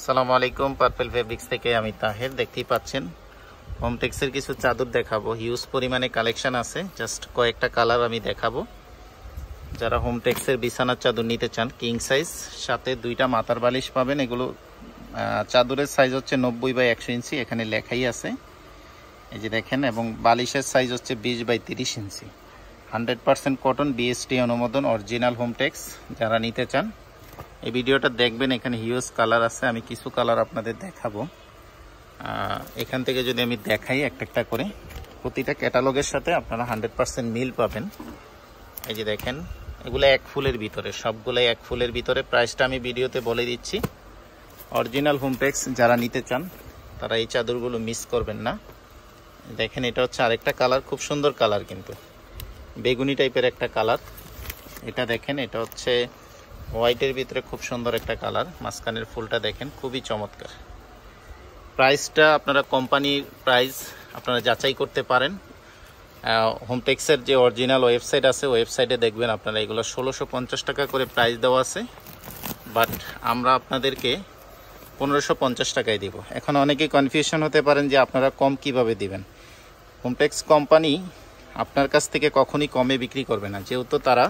আসসালামু আলাইকুম। Purple fabrics থেকে আমি তাহের। দেখতেই পাচ্ছেন হোমটেক্সের কিছু চাদর দেখাবো। হিউজ পরিমাণে কালেকশন আছে, জাস্ট কয়েকটা কালার আমি দেখাবো। যারা হোমটেক্সের বিছানার চাদর নিতে চান, কিং সাইজ, সাথে দুইটা মাথার বালিশ পাবেন। এগুলো চাদরের সাইজ হচ্ছে 90/100 ইঞ্চি, এখানে লেখাই আছে, এই যে দেখেন। এবং বালিশের সাইজ হচ্ছে 20/30 ইঞ্চি। 100% কটন, বিএসটি অনুমোদন, অরিজিনাল হোমটেক্স। যারা নিতে চান এই ভিডিওটা দেখবেন। এখানে হিউজ কালার আছে, আমি কিছু কালার আপনাদের দেখাবো। এখান থেকে যদি আমি দেখাই একটা করে, প্রতিটা ক্যাটালগের সাথে আপনারা 100% মিল পাবেন। এই যে দেখেন, এগুলো এক ফুলের ভিতরে, সবগুলাই এক ফুলের ভিতরে। প্রাইসটা আমি ভিডিওতে বলে দিচ্ছি। অরিজিনাল হোমটেক্স যারা নিতে চান তারা এই চাদরগুলো মিস করবেন না। দেখেন, এটা হচ্ছে আরেকটা কালার, খুব সুন্দর কালার, কিন্তু বেগুনি টাইপের একটা কালার। এটা দেখেন, এটা হচ্ছে হোয়াইটের ভিতরে খুব সুন্দর একটা কালার। মাঝখানের ফুলটা দেখেন, খুবই চমৎকার। প্রাইসটা আপনারা কোম্পানির প্রাইস আপনারা যাচাই করতে পারেন। হোমটেক্সের যে অরিজিনাল ওয়েবসাইট আছে, ওয়েবসাইটে দেখবেন আপনারা এগুলো 1650 টাকা করে প্রাইস দেওয়া আছে, বাট আমরা আপনাদেরকে 1550 টাকায় দিব। এখন অনেকেই কনফিউশন হতে পারেন যে আপনারা কম কিভাবে দিবেন। হোমটেক্স কোম্পানি আপনার কাছ থেকে কখনই কমে বিক্রি করবে না, যেহেতু তারা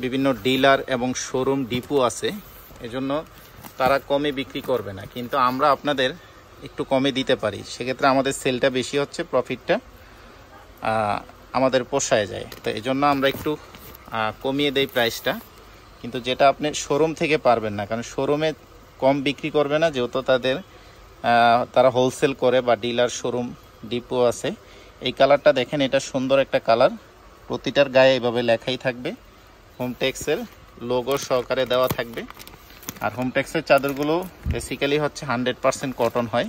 বিভিন্ন ডিলার এবং শোরুম ডিপো আছে, এজন্য তারা কমে বিক্রি করবে না। কিন্তু আমরা আপনাদের একটু কমে দিতে পারি, সেক্ষেত্রে আমাদের সেলটা বেশি হচ্ছে, প্রফিটটা আমাদের পোষায় যায়। তো এজন্য আমরা একটু কমিয়ে দেই প্রাইসটা। কিন্তু যেটা আপনি শোরুম থেকে পারবেন না, কারণ শোরুমে কম বিক্রি করবে না, যেহেতু তারা হোলসেল করে বা ডিলার শোরুম ডিপো আছে। এই কালারটা দেখেন, এটা সুন্দর একটা কালার। প্রতিটার গায়ে এভাবে লেখাই থাকবে, হোমটেক্সের লোগো সহকারে দেওয়া থাকবে। আর হোমটেক্সের চাদরগুলো বেসিক্যালি হচ্ছে 100% কটন হয়।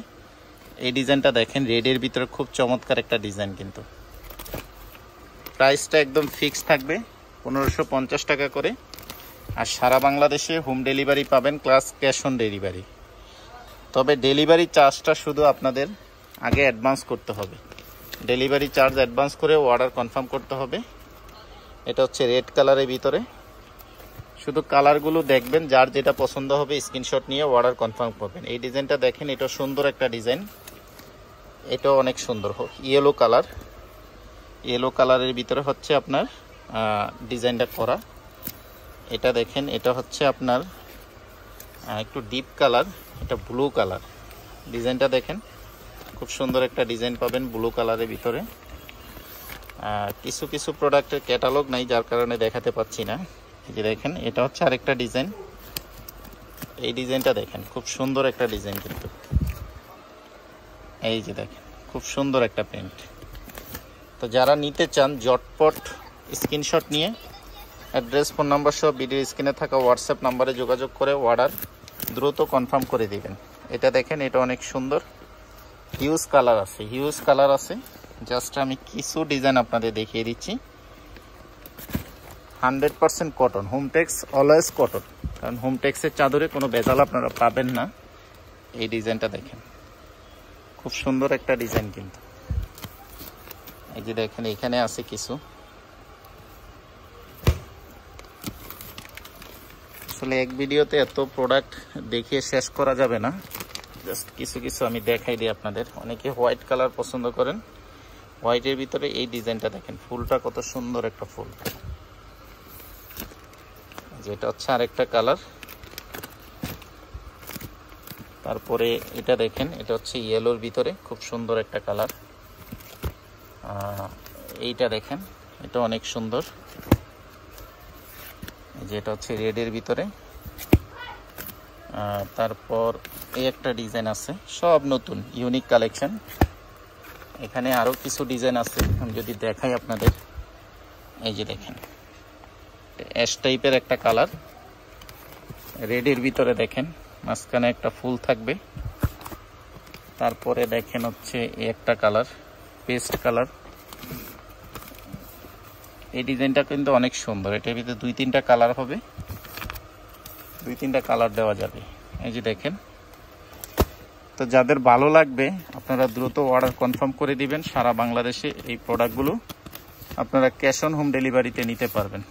এই ডিজাইনটা দেখেন, রেডের ভিতরে খুব চমৎকার একটা ডিজাইন। কিন্তু প্রাইসটা একদম ফিক্স থাকবে 1550 টাকা করে। আর সারা বাংলাদেশে হোম ডেলিভারি পাবেন, প্লাস ক্যাশ অন ডেলিভারি। তবে ডেলিভারি চার্জটা শুধু আপনাদের আগে অ্যাডভান্স করতে হবে। ডেলিভারি চার্জ অ্যাডভান্স করে অর্ডার কনফার্ম করতে হবে। এটা হচ্ছে রেড কালারের ভিতরে। শুধু কালারগুলো দেখবেন, যার যেটা পছন্দ হবে স্ক্রিনশট নিয়ে অর্ডার কনফার্ম করবেন। এই ডিজাইনটা দেখেন, এটা সুন্দর একটা ডিজাইন, এটাও অনেক সুন্দর। ইয়েলো কালার, ইয়েলো কালারের ভিতরে হচ্ছে আপনার ডিজাইনটা করা। এটা দেখেন, এটা হচ্ছে আপনার একটু ডিপ কালার, এটা ব্লু কালার। ডিজাইনটা দেখেন, খুব সুন্দর একটা ডিজাইন পাবেন ব্লু কালারের ভিতরে। কিছু কিছু প্রোডাক্টের ক্যাটালগ নাই, যার কারণে দেখাতে পাচ্ছি না। এই যে দেখেন, এটা হচ্ছে আরেকটা ডিজাইন। এই ডিজাইনটা দেখেন, খুব সুন্দর একটা ডিজাইন। কিন্তু এই যে দেখেন, খুব সুন্দর একটা প্রিন্ট। তো যারা নিতে চান জটপট স্ক্রিনশট নিয়ে অ্যাড্রেস, ফোন নাম্বার সহ ভিডিও স্ক্রিনে থাকা হোয়াটসঅ্যাপ নাম্বারে যোগাযোগ করে অর্ডার দ্রুত কনফার্ম করে দিবেন। এটা দেখেন, এটা অনেক সুন্দর, হিউজ কালার আছে, হিউজ কালার আছে। জাস্ট আমি কিছু ডিজাইন আপনাদের দেখিয়ে দিচ্ছি। 100% কটন, হোমটেক্স অলওয়েজ কটন, কারণ হোমটেক্সের চাদরে কোনো ভেজাল আপনারা পাবেন না। এই ডিজাইনটা দেখেন, খুব সুন্দর একটা ডিজাইন। কিন্তু এই যে দেখেন, এখানে আছে কিছু। আসলে এক ভিডিওতে এত প্রোডাক্ট দেখিয়ে শেষ করা যাবে না, জাস্ট কিছু কিছু আমি দেখাই দিই আপনাদের। অনেকে হোয়াইট কালার পছন্দ করেন, হোয়াইটের ভিতরে এই ডিজাইনটা দেখেন, ফুলটা কত সুন্দর একটা ফুল। যেটা হচ্ছে আরেকটা কালার। তারপরে এটা দেখেন, এটা হচ্ছে ইয়েলোর ভিতরে খুব সুন্দর একটা কালার। এইটা দেখেন, এটা অনেক সুন্দর। যেটা হচ্ছে রেডের ভিতরে। তারপর এই একটা ডিজাইন আছে, সব নতুন ইউনিক কালেকশন। এখানে আরো কিছু ডিজাইন আছে, আমি যদি দেখাই আপনাদের। এই যে দেখেন, অ্যাশ টাইপের একটা কালার, রেডের ভিতরে দেখেন, মাঝখানে একটা ফুল থাকবে। তারপরে দেখেন হচ্ছে এই একটা কালার, পেস্ট কালার। এই ডিজাইনটা কিন্তু অনেক সুন্দর। এটার ভিতরে 2-3টা কালার হবে, 2-3টা কালার দেওয়া যাবে। এই যে দেখেন। তো যাদের ভালো লাগবে আপনারা দ্রুত অর্ডার কনফার্ম করে দিবেন। সারা বাংলাদেশে এই প্রোডাক্টগুলো আপনারা ক্যাশ অন হোম ডেলিভারিতে নিতে পারবেন।